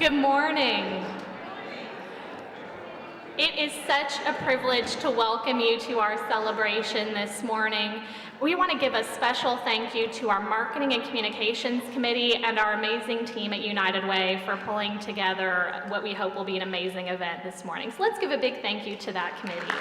Good morning. It is such a privilege to welcome you to our celebration this morning. We want to give a special thank you to our Marketing and Communications Committee and our amazing team at United Way for pulling together what we hope will be an amazing event this morning. So let's give a big thank you to that committee.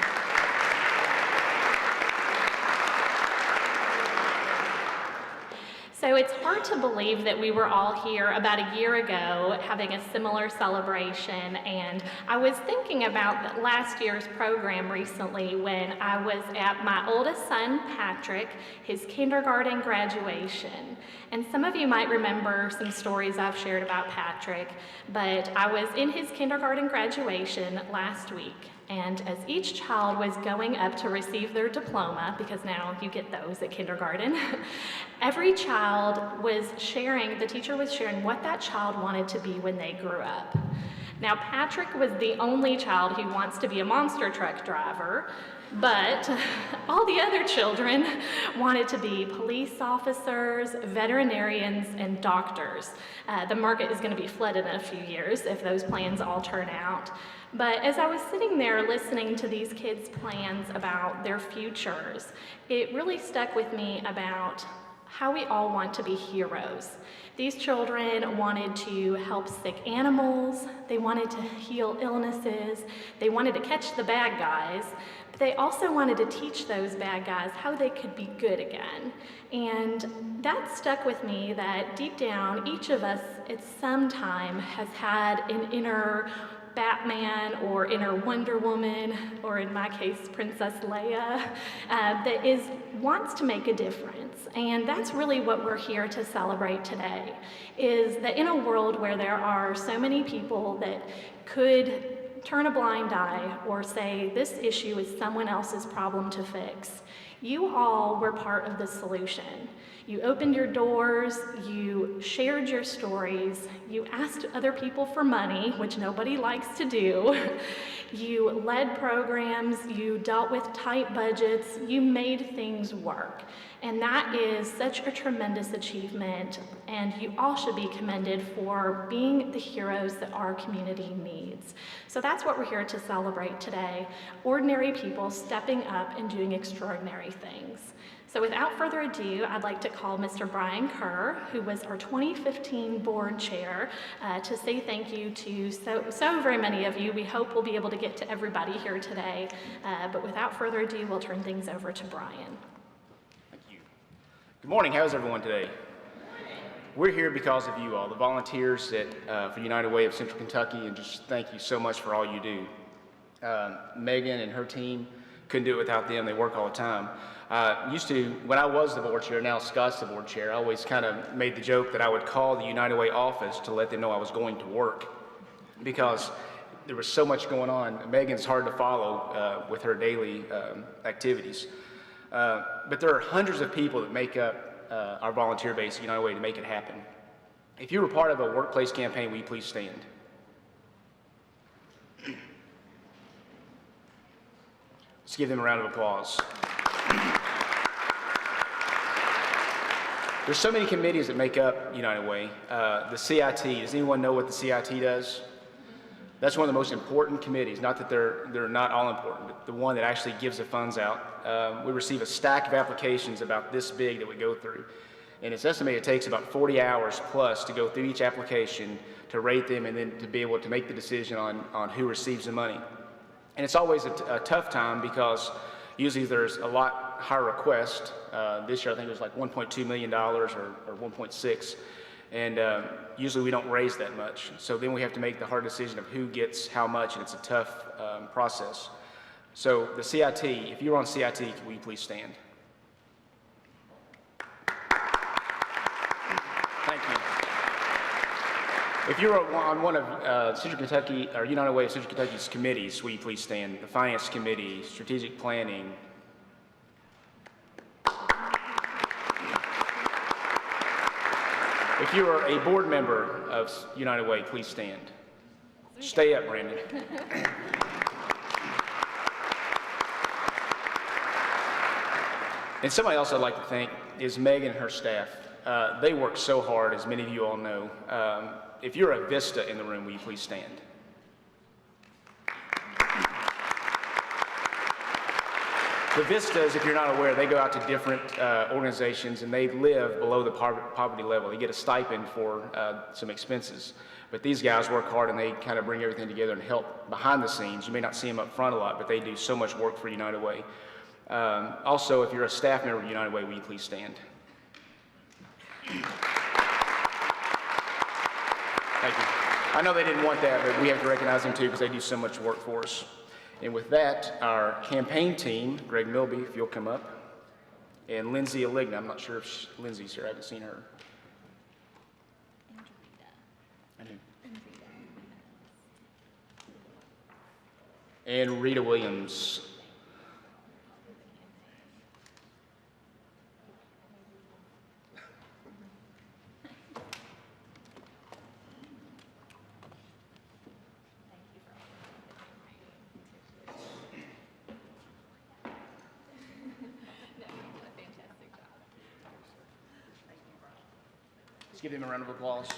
So it's hard to believe that we were all here about a year ago having a similar celebration, and I was thinking about last year's program recently when I was at my oldest son, Patrick, his kindergarten graduation. And some of you might remember some stories I've shared about Patrick, but I was in his kindergarten graduation last week. And as each child was going up to receive their diploma, because now you get those at kindergarten, every child was sharing, the teacher was sharing what that child wanted to be when they grew up. Now, Patrick was the only child who wants to be a monster truck driver, but all the other children wanted to be police officers, veterinarians, and doctors. The market is going to be flooded in a few years if those plans all turn out. But as I was sitting there listening to these kids' plans about their futures, it really stuck with me about how we all want to be heroes. These children wanted to help sick animals, they wanted to heal illnesses, they wanted to catch the bad guys, but they also wanted to teach those bad guys how they could be good again. And that stuck with me that deep down, each of us at some time has had an inner Batman or inner Wonder Woman, or in my case, Princess Leia, that wants to make a difference. And that's really what we're here to celebrate today, is that in a world where there are so many people that could turn a blind eye or say this issue is someone else's problem to fix, you all were part of the solution. You opened your doors, you shared your stories, you asked other people for money, which nobody likes to do. You led programs, you dealt with tight budgets, you made things work. And that is such a tremendous achievement, and you all should be commended for being the heroes that our community needs. So that's what we're here to celebrate today, ordinary people stepping up and doing extraordinary things. So without further ado, I'd like to call Mr. Brian Kerr, who was our 2015 board chair, to say thank you to so very many of you. We hope we'll be able to get to everybody here today, but without further ado, we'll turn things over to Brian. Thank you. Good morning, how's everyone today? We're here because of you all, the volunteers for United Way of Central Kentucky, and just thank you so much for all you do. Megan and her team, couldn't do it without them, they work all the time. Used to, when I was the board chair, now Scott's the board chair, I always kind of made the joke that I would call the United Way office to let them know I was going to work, because there was so much going on. Megan's hard to follow with her daily activities. But there are hundreds of people that make up our volunteer base at United Way to make it happen. If you were part of a workplace campaign, will you please stand? Let's give them a round of applause. There's so many committees that make up United Way. The CIT, does anyone know what the CIT does? That's one of the most important committees, not that they're not all important, but the one that actually gives the funds out. We receive a stack of applications about this big that we go through. And it's estimated it takes about 40 hours plus to go through each application, to rate them, and then to be able to make the decision on who receives the money. And it's always a tough time because usually there's a lot higher request. This year I think it was like $1.2 million or 1.6, and usually we don't raise that much. So then we have to make the hard decision of who gets how much, and it's a tough process. So the CIT, if you're on CIT, will you please stand? Thank you. If you're on one of Central Kentucky, or United Way of Central Kentucky's committees, will you please stand? The Finance Committee, Strategic Planning. If you are a board member of United Way, please stand. Stay up, Brandon. And somebody else I'd like to thank is Megan and her staff. They work so hard, as many of you all know. If you're a Vista in the room, will you please stand? The Vistas, if you're not aware, they go out to different organizations and they live below the poverty level. They get a stipend for some expenses. But these guys work hard and they kind of bring everything together and help behind the scenes. You may not see them up front a lot, but they do so much work for United Way. Also, if you're a staff member of United Way, will you please stand? Thank you. I know they didn't want that, but we have to recognize them too because they do so much work for us. And with that, our campaign team, Greg Milby, if you'll come up, and Lindsay Aligna. I'm not sure if Lindsay's here. I haven't seen her. And Rita Williams. Let's give them a round of applause.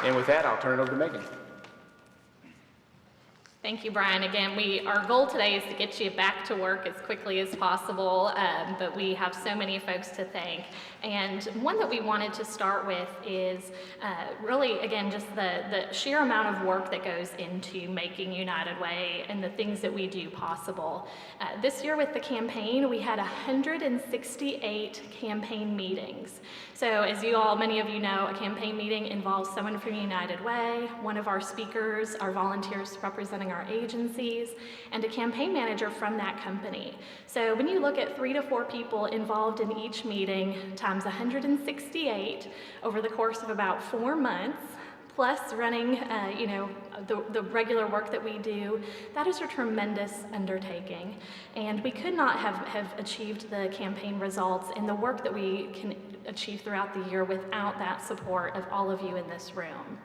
And with that, I'll turn it over to Megan. Thank you, Brian. Again, our goal today is to get you back to work as quickly as possible, but we have so many folks to thank. And one that we wanted to start with is really, again, just the sheer amount of work that goes into making United Way and the things that we do possible. This year with the campaign, we had 168 campaign meetings. So as many of you know, a campaign meeting involves someone from United Way, one of our speakers, our volunteers representing our agencies, and a campaign manager from that company. So when you look at 3 to 4 people involved in each meeting times 168 over the course of about 4 months, plus running the regular work that we do, that is a tremendous undertaking. And we could not have achieved the campaign results and the work that we can achieve throughout the year without that support of all of you in this room.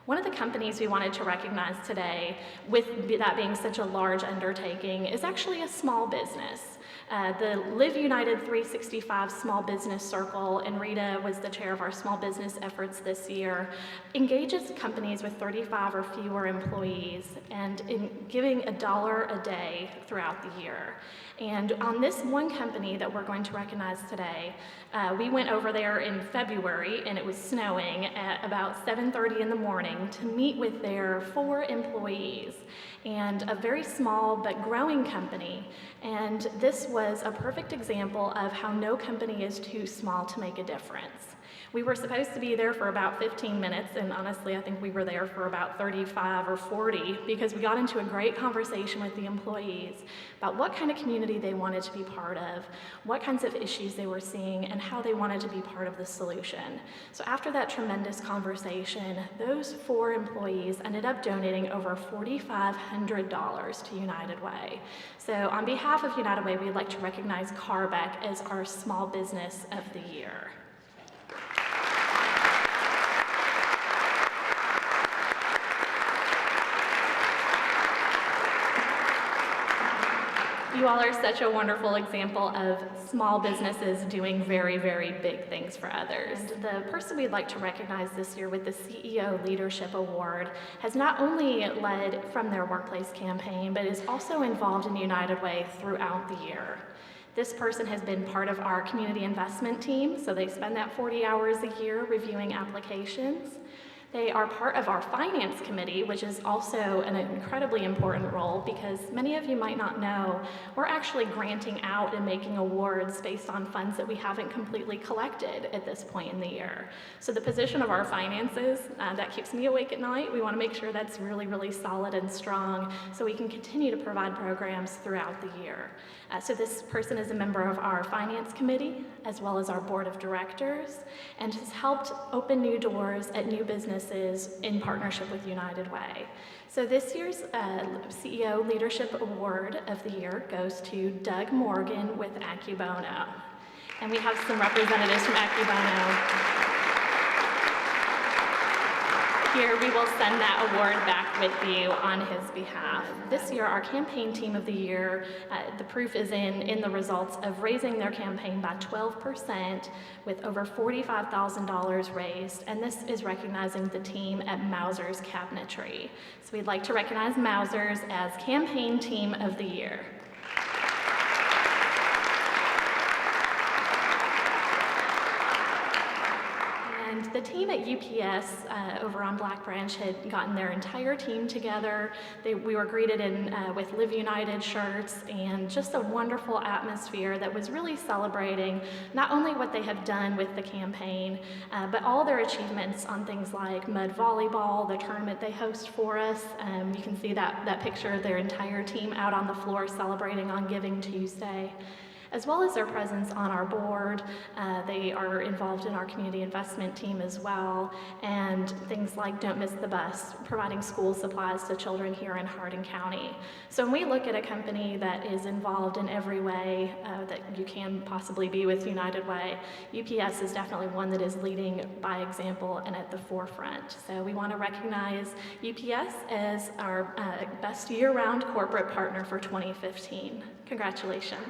One of the companies we wanted to recognize today, with that being such a large undertaking, is actually a small business. The Live United 365 Small Business Circle, and Rita was the chair of our small business efforts this year, engages companies with 35 or fewer employees and in giving $1 a day throughout the year. And on this one company that we're going to recognize today, we went over there in February and it was snowing at about 7:30 in the morning to meet with their 4 employees and a very small but growing company. And this was a perfect example of how no company is too small to make a difference. We were supposed to be there for about 15 minutes, and honestly, I think we were there for about 35 or 40 because we got into a great conversation with the employees about what kind of community they wanted to be part of, what kinds of issues they were seeing, and how they wanted to be part of the solution. So after that tremendous conversation, those 4 employees ended up donating over $4,500 to United Way. So on behalf of United Way, we'd like to recognize Carbeck as our Small Business of the Year. You all are such a wonderful example of small businesses doing very, very big things for others. And the person we'd like to recognize this year with the CEO Leadership Award has not only led from their workplace campaign, but is also involved in United Way throughout the year. This person has been part of our community investment team, so they spend that 40 hours a year reviewing applications. They are part of our finance committee, which is also an incredibly important role because many of you might not know, we're actually granting out and making awards based on funds that we haven't completely collected at this point in the year. So the position of our finances, that keeps me awake at night. We want to make sure that's really, really solid and strong so we can continue to provide programs throughout the year. So this person is a member of our finance committee as well as our board of directors and has helped open new doors at new businesses in partnership with United Way. So this year's CEO Leadership Award of the Year goes to Doug Morgan with Accubono. And we have some representatives from Accubono. here, we will send that award back with you on his behalf. This year, our campaign team of the year, the proof is in the results of raising their campaign by 12% with over $45,000 raised, and this is recognizing the team at Mauser's Cabinetry. So we'd like to recognize Mauser's as campaign team of the year. And the team at UPS over on Black Branch had gotten their entire team together. We were greeted with Live United shirts and just a wonderful atmosphere that was really celebrating not only what they have done with the campaign, but all their achievements on things like mud volleyball, the tournament they host for us. You can see that picture of their entire team out on the floor celebrating on Giving Tuesday, as well as their presence on our board. They are involved in our community investment team as well, and things like Don't Miss the Bus, providing school supplies to children here in Hardin County. So when we look at a company that is involved in every way that you can possibly be with United Way, UPS is definitely one that is leading by example and at the forefront. So we want to recognize UPS as our best year-round corporate partner for 2015. Congratulations.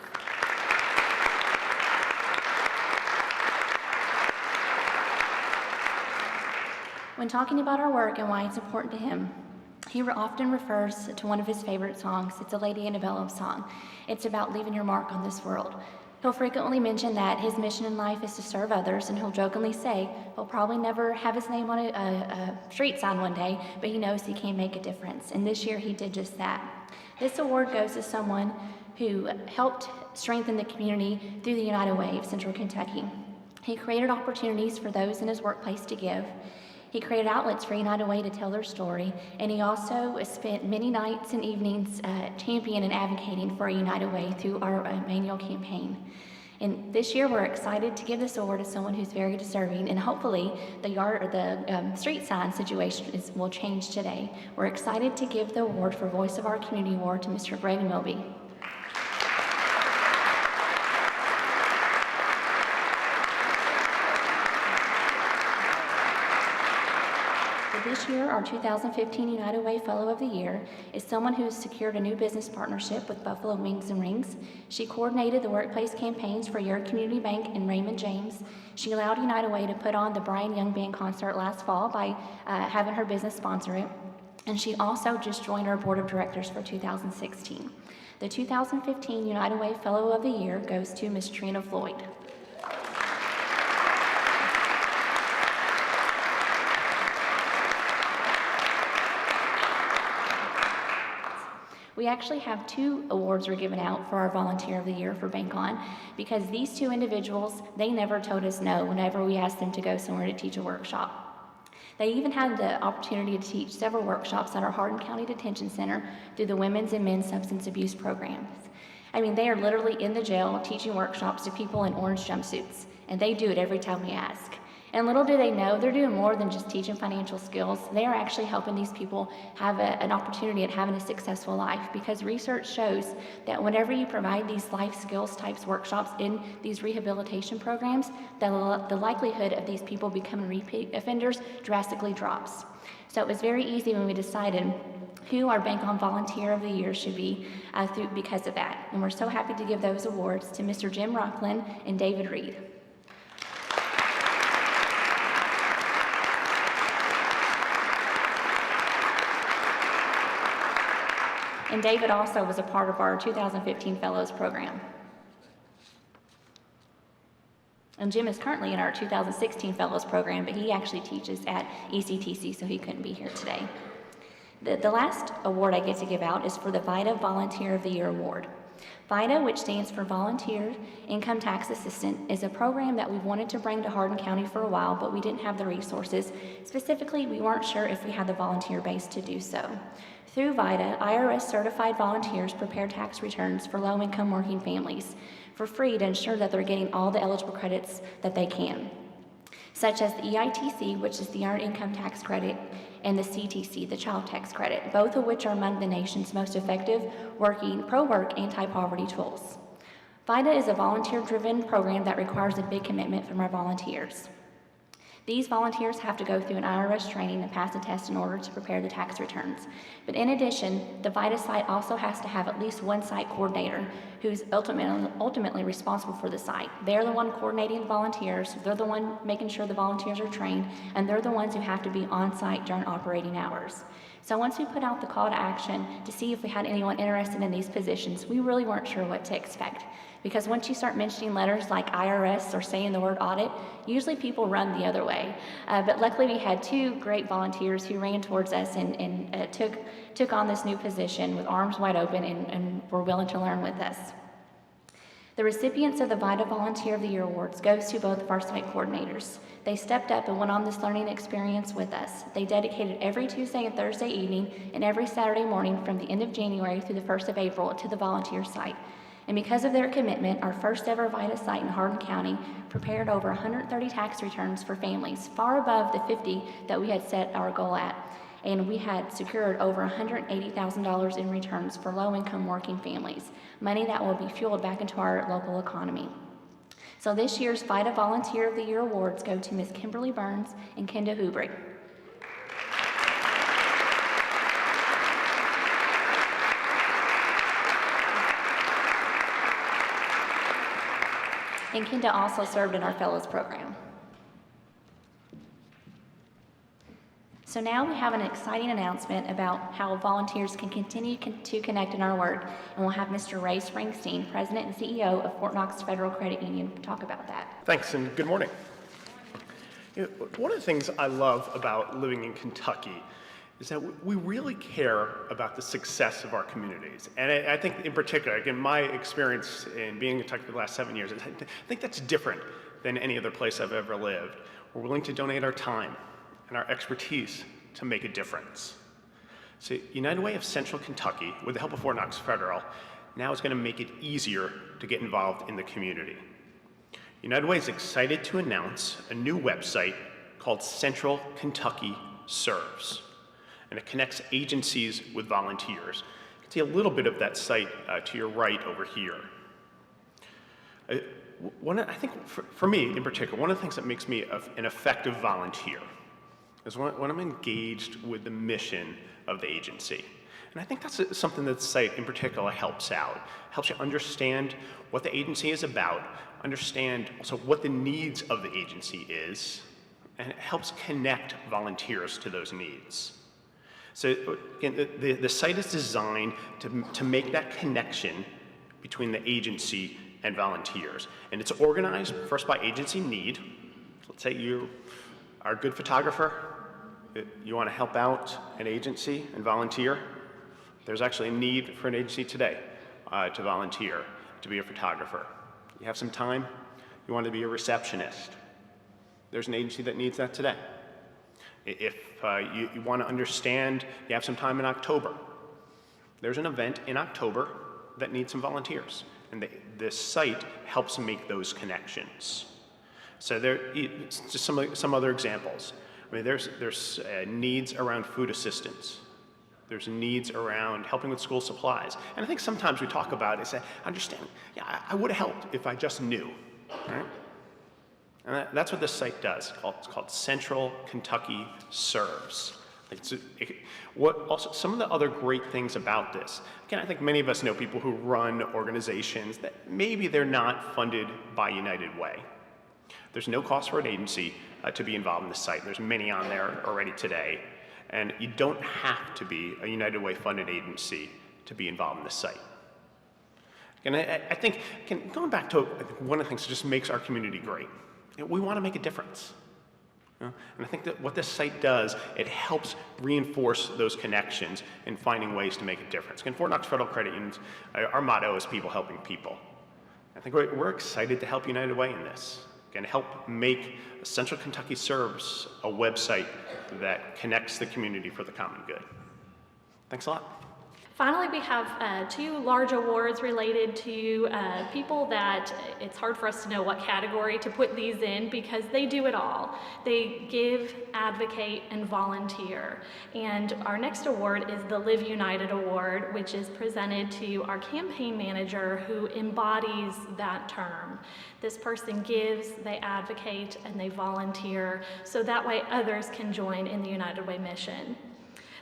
When talking about our work and why it's important to him, he often refers to one of his favorite songs. It's a Lady Antebellum song. It's about leaving your mark on this world. He'll frequently mention that his mission in life is to serve others, and he'll jokingly say he'll probably never have his name on a street sign one day, but he knows he can make a difference. And this year he did just that. This award goes to someone who helped strengthen the community through the United Way of Central Kentucky. He created opportunities for those in his workplace to give. He created outlets for United Way to tell their story, and he also spent many nights and evenings championing and advocating for United Way through our annual campaign. And this year, we're excited to give this award to someone who's very deserving, and hopefully the street sign situation will change today. We're excited to give the award for Voice of Our Community award to Mr. Greg Milby. This year, our 2015 United Way Fellow of the Year is someone who has secured a new business partnership with Buffalo Wings and Rings. She coordinated the workplace campaigns for Your Community Bank and Raymond James. She allowed United Way to put on the Brian Young Band concert last fall by having her business sponsor it. And she also just joined our board of directors for 2016. The 2015 United Way Fellow of the Year goes to Ms. Trina Floyd. We actually have 2 awards we're giving out for our Volunteer of the Year for Bank On, because these 2 individuals, they never told us no whenever we asked them to go somewhere to teach a workshop. They even had the opportunity to teach several workshops at our Hardin County Detention Center through the Women's and Men's Substance Abuse programs. I mean, they are literally in the jail teaching workshops to people in orange jumpsuits, and they do it every time we ask. And little do they know, they're doing more than just teaching financial skills. They are actually helping these people have an opportunity at having a successful life, because research shows that whenever you provide these life skills types workshops in these rehabilitation programs, the likelihood of these people becoming repeat offenders drastically drops. So it was very easy when we decided who our Bank On Volunteer of the Year should be because of that. And we're so happy to give those awards to Mr. Jim Rockland and David Reed. And David also was a part of our 2015 Fellows program. And Jim is currently in our 2016 Fellows program, but he actually teaches at ECTC, so he couldn't be here today. The last award I get to give out is for the VITA Volunteer of the Year Award. VITA, which stands for Volunteer Income Tax Assistant, is a program that we've wanted to bring to Hardin County for a while, but we didn't have the resources. Specifically, we weren't sure if we had the volunteer base to do so. Through VITA, IRS certified volunteers prepare tax returns for low-income working families for free to ensure that they're getting all the eligible credits that they can, such as the EITC, which is the Earned Income Tax Credit, and the CTC, the Child Tax Credit, both of which are among the nation's most effective pro-work anti-poverty tools. VITA is a volunteer-driven program that requires a big commitment from our volunteers. These volunteers have to go through an IRS training and pass a test in order to prepare the tax returns. But in addition, the VITA site also has to have at least one site coordinator who's ultimately responsible for the site. They're the one coordinating the volunteers, they're the one making sure the volunteers are trained, and they're the ones who have to be on site during operating hours. So once we put out the call to action to see if we had anyone interested in these positions, we really weren't sure what to expect. Because once you start mentioning letters like IRS or saying the word audit, usually people run the other way. But luckily we had two great volunteers who ran towards us and took on this new position with arms wide open and were willing to learn with us. The recipients of the VITA Volunteer of the Year Awards goes to both of our site coordinators. They stepped up and went on this learning experience with us. They dedicated every Tuesday and Thursday evening and every Saturday morning from the end of January through the 1st of April to the volunteer site. And because of their commitment, our first ever VITA site in Hardin County prepared over 130 tax returns for families, far above the 50 that we had set our goal at. And we had secured over $180,000 in returns for low-income working families, money that will be fueled back into our local economy. So this year's VITA Volunteer of the Year Awards go to Ms. Kimberly Burns and Kenda Hubrick. And Kenda also served in our Fellows Program. So now we have an exciting announcement about how volunteers can continue to connect in our work, and we'll have Mr. Ray Springsteen, President and CEO of Fort Knox Federal Credit Union, talk about that. Thanks, and good morning. One of the things I love about living in Kentucky is that we really care about the success of our communities. And I think in particular, again, my experience in being in Kentucky for the last 7 years, I think that's different than any other place I've ever lived. We're willing to donate our time and our expertise to make a difference. So United Way of Central Kentucky, with the help of Fort Knox Federal, now is going to make it easier to get involved in the community. United Way is excited to announce a new website called Central Kentucky Serves, and it connects agencies with volunteers. You can see a little bit of that site to your right over here. I think for me in particular, one of the things that makes me an effective volunteer is when I'm engaged with the mission of the agency. And I think that's something that the site in particular helps out. Helps you understand what the agency is about, understand also what the needs of the agency is, and it helps connect volunteers to those needs. So again, the site is designed to make that connection between the agency and volunteers. And it's organized first by agency need. Let's say you are a good photographer, you want to help out an agency and volunteer. There's actually a need for an agency today to volunteer, to be a photographer. You have some time, you want to be a receptionist. There's an agency that needs that today. If you want to understand, you have some time in October. There's an event in October that needs some volunteers, and this site helps make those connections. So just some other examples. I mean, there's needs around food assistance. There's needs around helping with school supplies. And I think sometimes we talk about it, say, understand, yeah, I would have helped if I just knew, right? And that's what this site does. It's called Central Kentucky Serves. Some of the other great things about this, again, I think many of us know people who run organizations that maybe they're not funded by United Way. There's no cost for an agency to be involved in the site. There's many on there already today. And you don't have to be a United Way funded agency to be involved in the site. And I think, going back to one of the things that just makes our community great, we want to make a difference. And I think that what this site does, it helps reinforce those connections in finding ways to make a difference. In Fort Knox Federal Credit Union, our motto is people helping people. I think we're excited to help United Way in this. Again, help make Central Kentucky Serves a website that connects the community for the common good. Thanks a lot. Finally, we have two large awards related to people that it's hard for us to know what category to put these in because they do it all. They give, advocate, and volunteer. And our next award is the Live United Award, which is presented to our campaign manager who embodies that term. This person gives, they advocate, and they volunteer, so that way others can join in the United Way mission.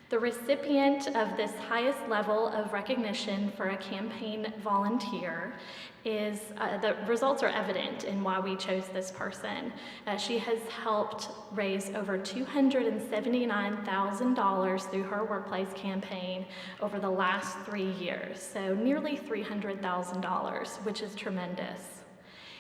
The recipient of this highest level of recognition for a campaign volunteer is, the results are evident in why we chose this person. She has helped raise over $279,000 through her workplace campaign over the last 3 years, so nearly $300,000, which is tremendous.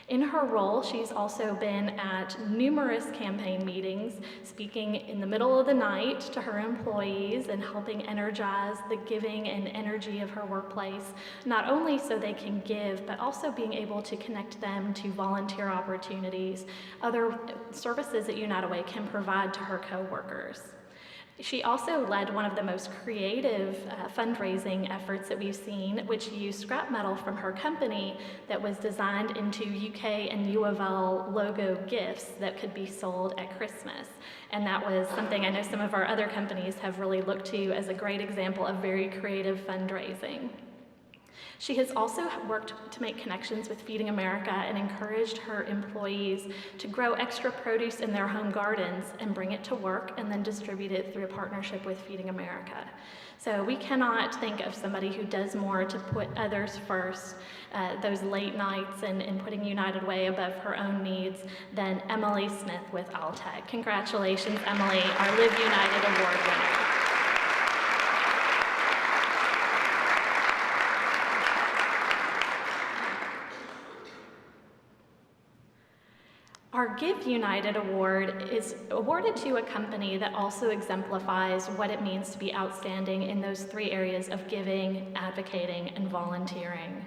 In her role, she's also been at numerous campaign meetings, speaking in the middle of the night to her employees and helping energize the giving and energy of her workplace, not only so they can give, but also being able to connect them to volunteer opportunities, other services that United Way can provide to her coworkers. She also led one of the most creative fundraising efforts that we've seen, which used scrap metal from her company that was designed into UK and U of L logo gifts that could be sold at Christmas. And that was something I know some of our other companies have really looked to as a great example of very creative fundraising. She has also worked to make connections with Feeding America and encouraged her employees to grow extra produce in their home gardens and bring it to work and then distribute it through a partnership with Feeding America. So we cannot think of somebody who does more to put others first, those late nights and putting United Way above her own needs than Emily Smith with Altec. Congratulations, Emily, our Live United Award winner. Our Give United Award is awarded to a company that also exemplifies what it means to be outstanding in those three areas of giving, advocating, and volunteering.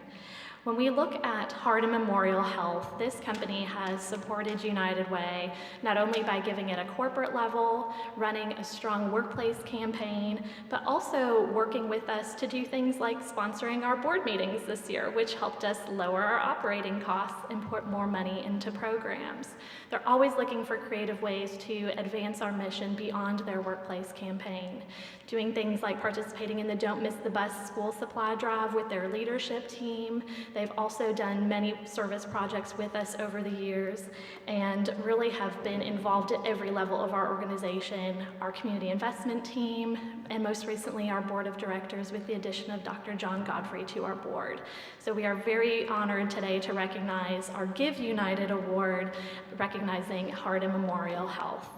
When we look at Heart and Memorial Health, this company has supported United Way not only by giving at a corporate level, running a strong workplace campaign, but also working with us to do things like sponsoring our board meetings this year, which helped us lower our operating costs and put more money into programs. They're always looking for creative ways to advance our mission beyond their workplace campaign, doing things like participating in the Don't Miss the Bus school supply drive with their leadership team. They've also done many service projects with us over the years and really have been involved at every level of our organization, our community investment team, and most recently our board of directors with the addition of Dr. John Godfrey to our board. So we are very honored today to recognize our Give United Award, recognizing Heart and Memorial Health.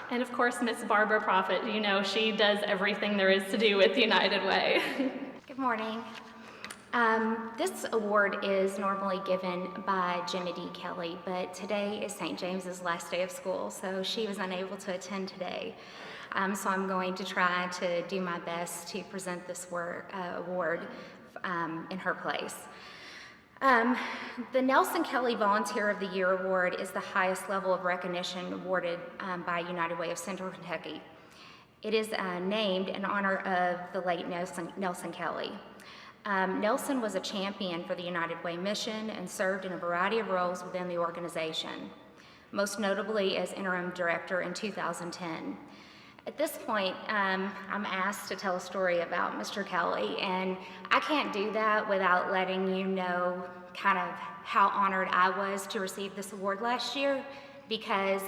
And of course, Miss Barbara Prophet, you know, she does everything there is to do with United Way. Good morning. This award is normally given by Jimmy D. Kelly, but today is St. James's last day of school, so she was unable to attend today. So I'm going to try to do my best to present this award in her place. The Nelson Kelly Volunteer of the Year Award is the highest level of recognition awarded by United Way of Central Kentucky. It is named in honor of the late Nelson Kelly. Nelson was a champion for the United Way mission and served in a variety of roles within the organization, most notably as interim director in 2010. At this point, I'm asked to tell a story about Mr. Kelly, and I can't do that without letting you know kind of how honored I was to receive this award last year, because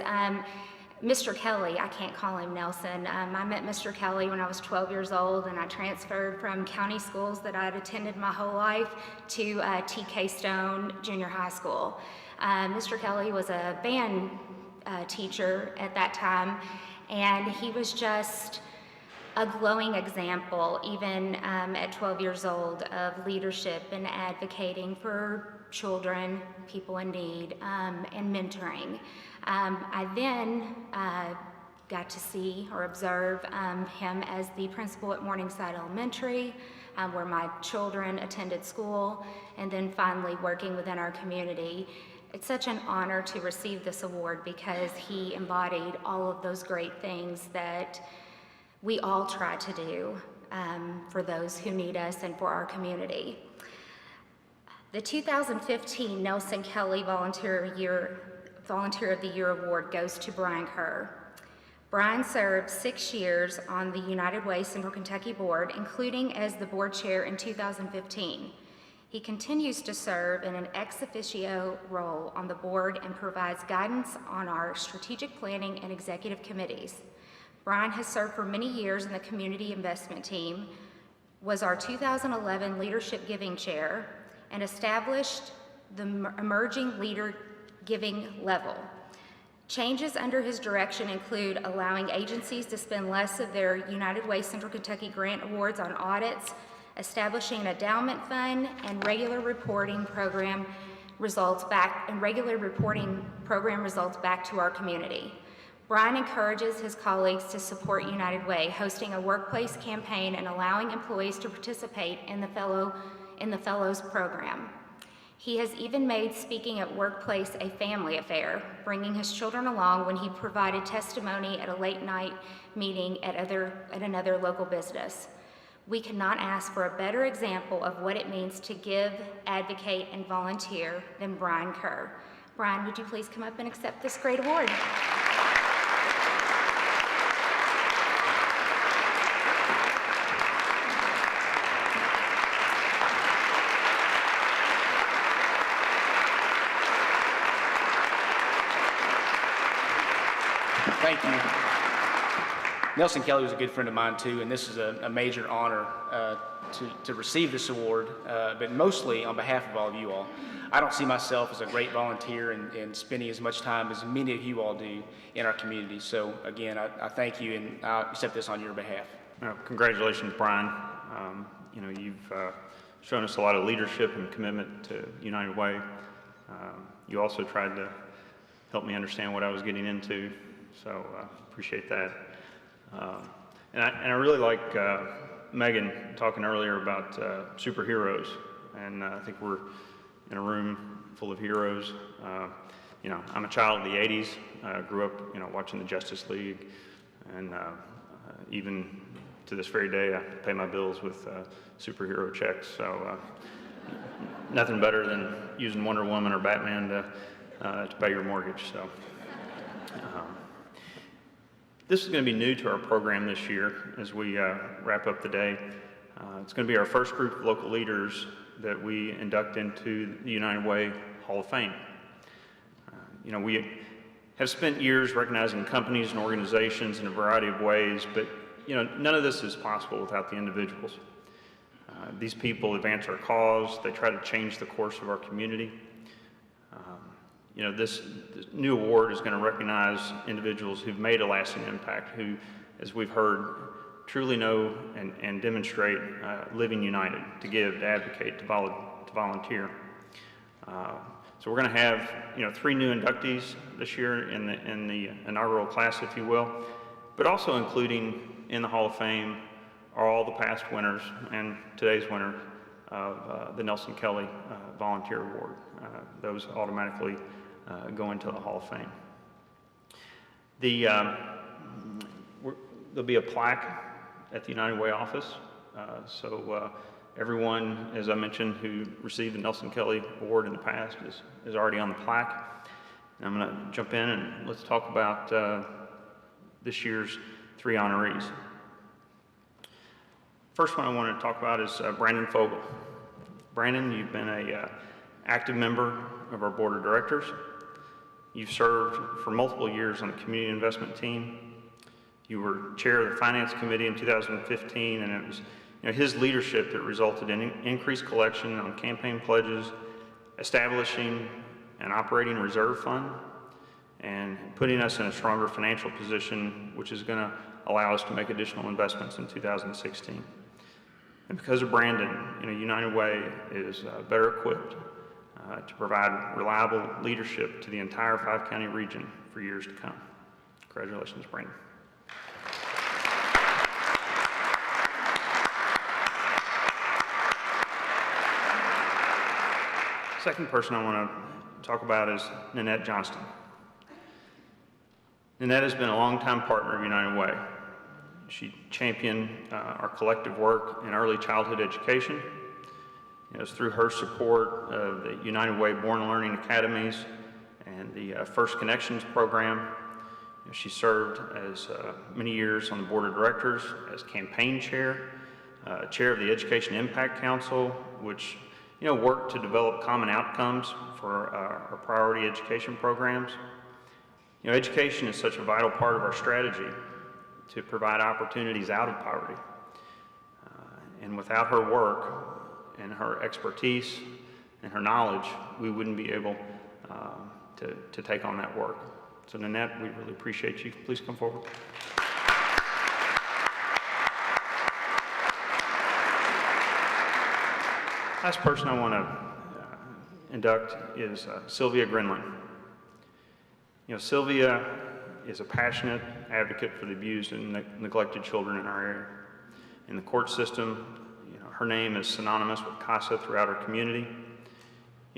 Mr. Kelly, I can't call him Nelson. I met Mr. Kelly when I was 12 years old, and I transferred from county schools that I'd attended my whole life to TK Stone Junior High School. Mr. Kelly was a band teacher at that time, and he was just a glowing example, even at 12 years old, of leadership and advocating for children, people in need, and mentoring. I then got to see or observe him as the principal at Morningside Elementary, where my children attended school, and then finally working within our community. It's such an honor to receive this award because he embodied all of those great things that we all try to do for those who need us and for our community. The 2015 Nelson Kelly Volunteer of the Year Award goes to Brian Kerr. Brian served 6 years on the United Way Central Kentucky Board, including as the board chair in 2015. He continues to serve in an ex officio role on the board and provides guidance on our strategic planning and executive committees. Brian has served for many years in the community investment team, was our 2011 Leadership Giving Chair, and established the Emerging Leader Giving Level. Changes under his direction include allowing agencies to spend less of their United Way Central Kentucky grant awards on audits, establishing an endowment fund, and regular reporting program results back to our community. Brian encourages his colleagues to support United Way, hosting a workplace campaign and allowing employees to participate in the Fellows program. He has even made speaking at workplace a family affair, bringing his children along when he provided testimony at a late night meeting at another local business. We cannot ask for a better example of what it means to give, advocate, and volunteer than Brian Kerr. Brian, would you please come up and accept this great award? Thank you. Nelson Kelly was a good friend of mine too, and this is a major honor to receive this award, but mostly on behalf of all of you all. I don't see myself as a great volunteer and spending as much time as many of you all do in our community. So again, I thank you, and I accept this on your behalf. Congratulations, Brian. You've shown us a lot of leadership and commitment to United Way. You also tried to help me understand what I was getting into, so appreciate that. And I really like Megan talking earlier about superheroes, and I think we're in a room full of heroes. I'm a child of the 80s. I grew up, watching the Justice League, and even to this very day, I pay my bills with superhero checks. So nothing better than using Wonder Woman or Batman to pay your mortgage. So. This is going to be new to our program this year as we wrap up the day. It's going to be our first group of local leaders that we induct into the United Way Hall of Fame. We have spent years recognizing companies and organizations in a variety of ways, but none of this is possible without the individuals. These people advance our cause. They try to change the course of our community. This new award is going to recognize individuals who've made a lasting impact, who, as we've heard, truly know and demonstrate living united, to give, to advocate, to volunteer. So we're going to have 3 new inductees this year in the inaugural class, if you will, but also including in the Hall of Fame are all the past winners and today's winner of the Nelson Kelly Volunteer Award. Those automatically go into the Hall of Fame. There'll be a plaque at the United Way office. So everyone, as I mentioned, who received the Nelson Kelly Award in the past is already on the plaque. And I'm going to jump in and let's talk about this year's 3 honorees. First one I want to talk about is Brandon Fogel. Brandon, you've been an active member of our board of directors. You've served for multiple years on the community investment team. You were chair of the finance committee in 2015, and it was his leadership that resulted in increased collection on campaign pledges, establishing an operating reserve fund, and putting us in a stronger financial position, which is going to allow us to make additional investments in 2016. And because of Brandon, United Way is better equipped to provide reliable leadership to the entire 5-county region for years to come. Congratulations, Brandon. Second person I want to talk about is Nanette Johnston. Nanette has been a longtime partner of United Way. She championed our collective work in early childhood education. It was through her support of the United Way Born and Learning Academies and the First Connections program. She served as many years on the board of directors as campaign chair, chair of the Education Impact Council, which worked to develop common outcomes for our priority education programs. Education is such a vital part of our strategy to provide opportunities out of poverty. And without her work and her expertise and her knowledge, we wouldn't be able to take on that work. So Nanette, we really appreciate you. Please come forward. Last person I want to induct is Sylvia Grinlin. Sylvia is a passionate advocate for the abused and neglected children in our area. In the court system, her name is synonymous with CASA throughout our community.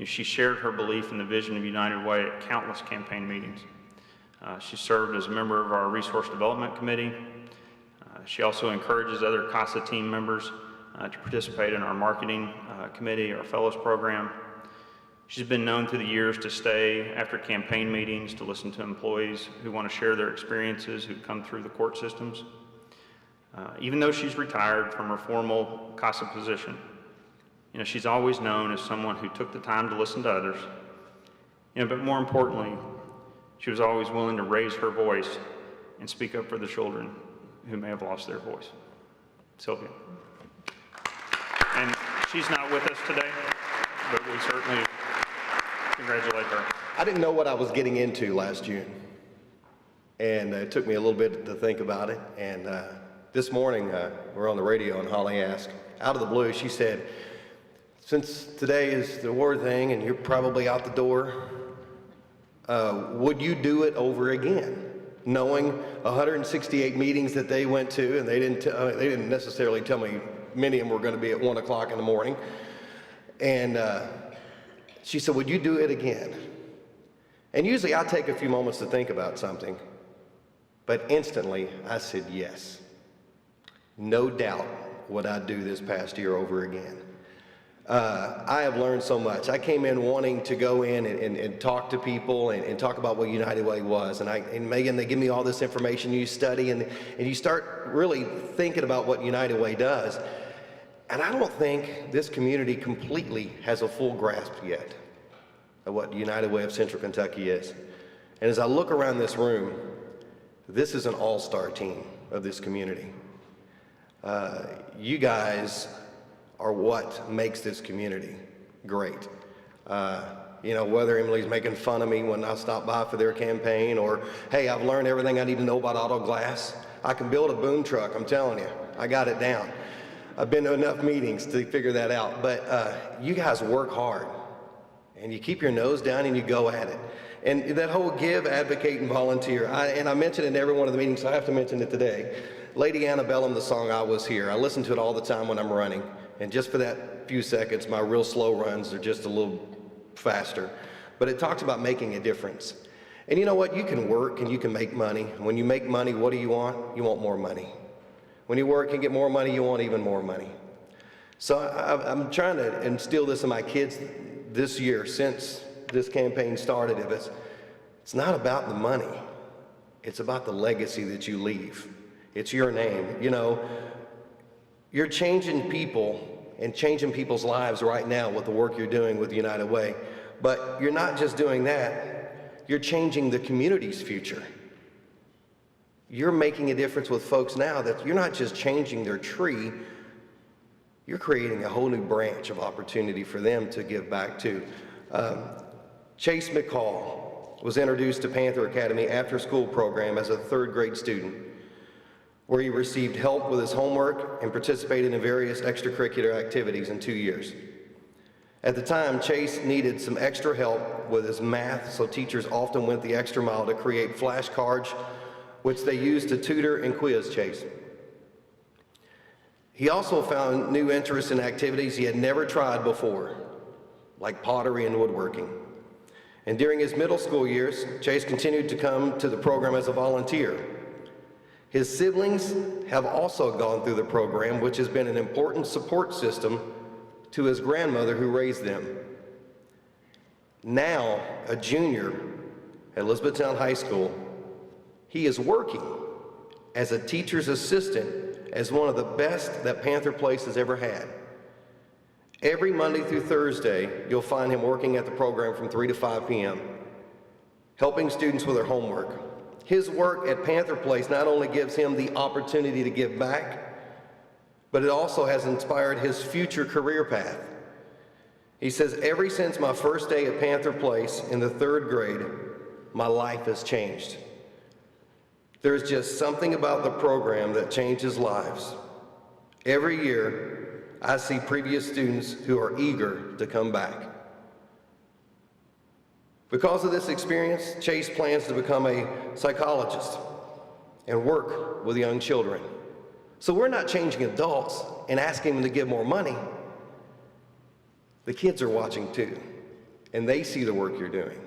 She shared her belief in the vision of United Way at countless campaign meetings. She served as a member of our Resource Development Committee. She also encourages other CASA team members to participate in our marketing committee, our fellows program. She's been known through the years to stay after campaign meetings to listen to employees who want to share their experiences who've come through the court systems. Even though she's retired from her formal CASA position, she's always known as someone who took the time to listen to others. But more importantly, she was always willing to raise her voice and speak up for the children who may have lost their voice. Sylvia. And she's not with us today, but we certainly congratulate her. I didn't know what I was getting into last June, and it took me a little bit to think about it. And this morning, we're on the radio, and Holly asked, out of the blue, she said, since today is the award thing, and you're probably out the door, would you do it over again? Knowing 168 meetings that they went to, and they didn't necessarily tell me many of them were going to be at 1 o'clock in the morning. And she said, would you do it again? And usually I take a few moments to think about something, but instantly I said yes. No doubt would I do this past year over again. I have learned so much. I came in wanting to go in and talk to people and talk about what United Way was. And Megan, they give me all this information, you study, and you start really thinking about what United Way does. And I don't think this community completely has a full grasp yet of what United Way of Central Kentucky is. And as I look around this room, this is an all-star team of this community. You guys are what makes this community great. Whether Emily's making fun of me when I stop by for their campaign, or, hey, I've learned everything I need to know about auto glass. I can build a boom truck, I'm telling you. I got it down. I've been to enough meetings to figure that out. But you guys work hard, and you keep your nose down and you go at it. And that whole give, advocate, and volunteer, I mentioned it in every one of the meetings, so I have to mention it today. Lady Antebellum, the song I Was Here, I listen to it all the time when I'm running. And just for that few seconds, my real slow runs are just a little faster. But it talks about making a difference. And you know what? You can work and you can make money. When you make money, what do you want? You want more money. When you work and get more money, you want even more money. So I'm trying to instill this in my kids this year, since this campaign started. It's not about the money. It's about the legacy that you leave. It's your name. You're changing people and changing people's lives right now with the work you're doing with United Way. But you're not just doing that, you're changing the community's future. You're making a difference with folks now that you're not just changing their tree, you're creating a whole new branch of opportunity for them to give back to. Chase McCall was introduced to Panther Academy after-school program as a third-grade student, where he received help with his homework and participated in various extracurricular activities in 2 years. At the time, Chase needed some extra help with his math, so teachers often went the extra mile to create flashcards, which they used to tutor and quiz Chase. He also found new interests in activities he had never tried before, like pottery and woodworking. And during his middle school years, Chase continued to come to the program as a volunteer. His siblings have also gone through the program, which has been an important support system to his grandmother who raised them. Now, a junior at Elizabethtown High School, he is working as a teacher's assistant as one of the best that Panther Place has ever had. Every Monday through Thursday, you'll find him working at the program from 3 to 5 p.m., helping students with their homework. His work at Panther Place not only gives him the opportunity to give back, but it also has inspired his future career path. He says, ever since my first day at Panther Place in the 3rd grade, my life has changed. There's just something about the program that changes lives. Every year, I see previous students who are eager to come back. Because of this experience, Chase plans to become a psychologist and work with young children. So we're not changing adults and asking them to give more money. The kids are watching too, and they see the work you're doing,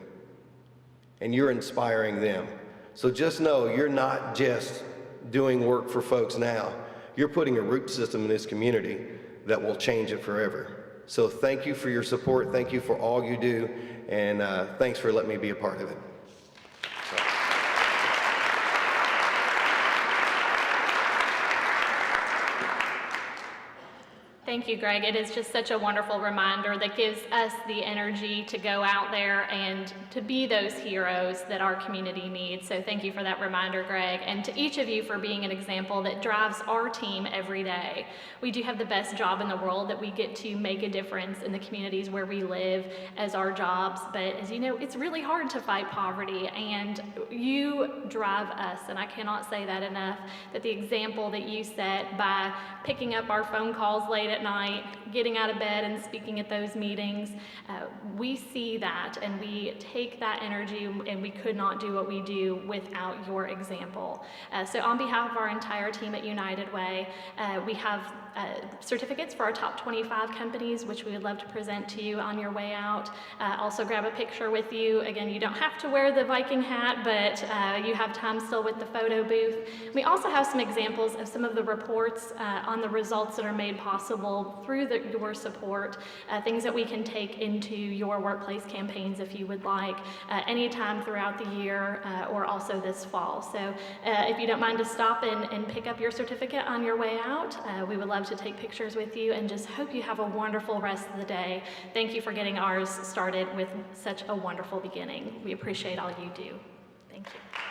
and you're inspiring them. So just know you're not just doing work for folks now. You're putting a root system in this community that will change it forever. So thank you for your support. Thank you for all you do, and thanks for letting me be a part of it. Thank you, Greg. It is just such a wonderful reminder that gives us the energy to go out there and to be those heroes that our community needs. So thank you for that reminder, Greg, and to each of you for being an example that drives our team every day. We do have the best job in the world, that we get to make a difference in the communities where we live as our jobs. But as you know, it's really hard to fight poverty, and you drive us, and I cannot say that enough, that the example that you set by picking up our phone calls late at night, getting out of bed and speaking at those meetings, we see that and we take that energy, and we could not do what we do without your example. So on behalf of our entire team at United Way, we have certificates for our top 25 companies, which we would love to present to you on your way out. Also grab a picture with you. Again, you don't have to wear the Viking hat, but you have time still with the photo booth. We also have some examples of some of the reports on the results that are made possible through your support, things that we can take into your workplace campaigns if you would like, anytime throughout the year or also this fall. So if you don't mind to stop and pick up your certificate on your way out, we would love to take pictures with you, and just hope you have a wonderful rest of the day. Thank you for getting ours started with such a wonderful beginning. We appreciate all you do. Thank you.